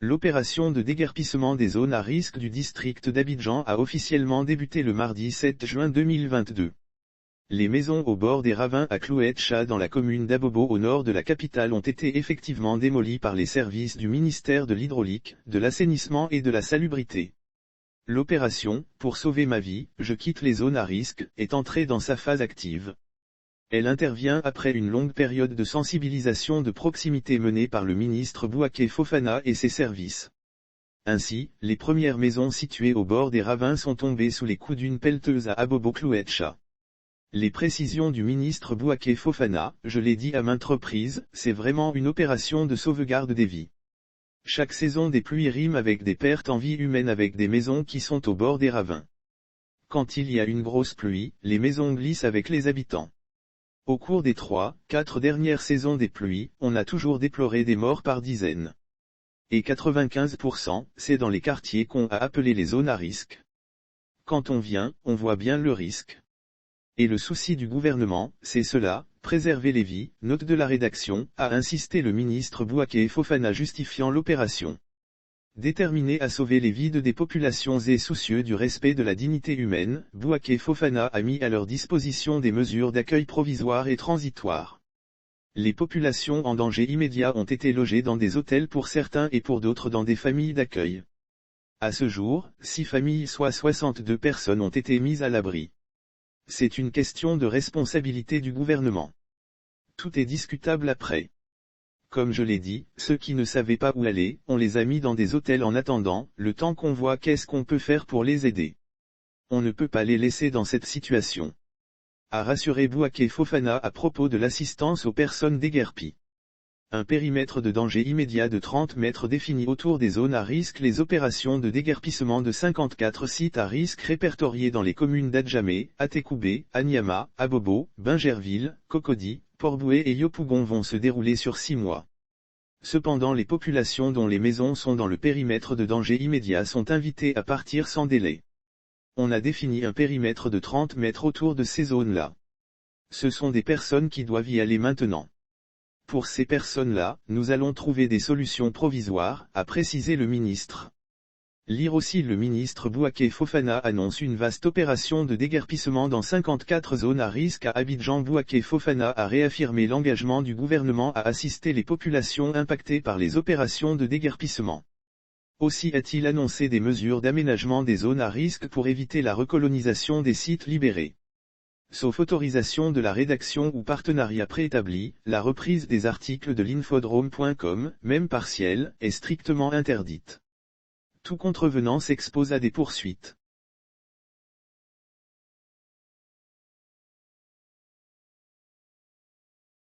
L'opération de déguerpissement des zones à risque du district d'Abidjan a officiellement débuté le mardi 7 juin 2022. Les maisons au bord des ravins à Clouetcha dans la commune d'Abobo au nord de la capitale ont été effectivement démolies par les services du ministère de l'Hydraulique, de l'Assainissement et de la Salubrité. L'opération « Pour sauver ma vie, je quitte les zones à risque » est entrée dans sa phase active. Elle intervient après une longue période de sensibilisation de proximité menée par le ministre Bouaké Fofana et ses services. Ainsi, les premières maisons situées au bord des ravins sont tombées sous les coups d'une pelleteuse à Abobo Clouetcha. Les précisions du ministre Bouaké Fofana, je l'ai dit à maintes reprises, c'est vraiment une opération de sauvegarde des vies. Chaque saison des pluies rime avec des pertes en vie humaine avec des maisons qui sont au bord des ravins. Quand il y a une grosse pluie, les maisons glissent avec les habitants. Au cours des 3-4 dernières saisons des pluies, on a toujours déploré des morts par dizaines. Et 95%, c'est dans les quartiers qu'on a appelé les zones à risque. Quand on vient, on voit bien le risque. Et le souci du gouvernement, c'est cela, préserver les vies, note de la rédaction, a insisté le ministre Bouaké Fofana justifiant l'opération. Déterminé à sauver les vies de des populations et soucieux du respect de la dignité humaine, Bouaké Fofana a mis à leur disposition des mesures d'accueil provisoires et transitoires. Les populations en danger immédiat ont été logées dans des hôtels pour certains et pour d'autres dans des familles d'accueil. À ce jour, 6 familles soit 62 personnes ont été mises à l'abri. C'est une question de responsabilité du gouvernement. Tout est discutable après. Comme je l'ai dit, ceux qui ne savaient pas où aller, on les a mis dans des hôtels en attendant, le temps qu'on voit qu'est-ce qu'on peut faire pour les aider. On ne peut pas les laisser dans cette situation. A rassuré Bouaké Fofana à propos de l'assistance aux personnes déguerpies. Un périmètre de danger immédiat de 30 mètres défini autour des zones à risque. Les opérations de déguerpissement de 54 sites à risque répertoriés dans les communes d'Adjamé, Atekoubé, Anyama, Abobo, Bingerville, Cocody, Port-Boué et Yopougon vont se dérouler sur 6 mois. Cependant les populations dont les maisons sont dans le périmètre de danger immédiat sont invitées à partir sans délai. On a défini un périmètre de 30 mètres autour de ces zones-là. Ce sont des personnes qui doivent y aller maintenant. Pour ces personnes-là, nous allons trouver des solutions provisoires, a précisé le ministre. Lire aussi le ministre Bouaké Fofana annonce une vaste opération de déguerpissement dans 54 zones à risque à Abidjan. Bouaké Fofana a réaffirmé l'engagement du gouvernement à assister les populations impactées par les opérations de déguerpissement. Aussi a-t-il annoncé des mesures d'aménagement des zones à risque pour éviter la recolonisation des sites libérés. Sauf autorisation de la rédaction ou partenariat préétabli, la reprise des articles de l'infodrome.com, même partielle, est strictement interdite. Tout contrevenant s'expose à des poursuites.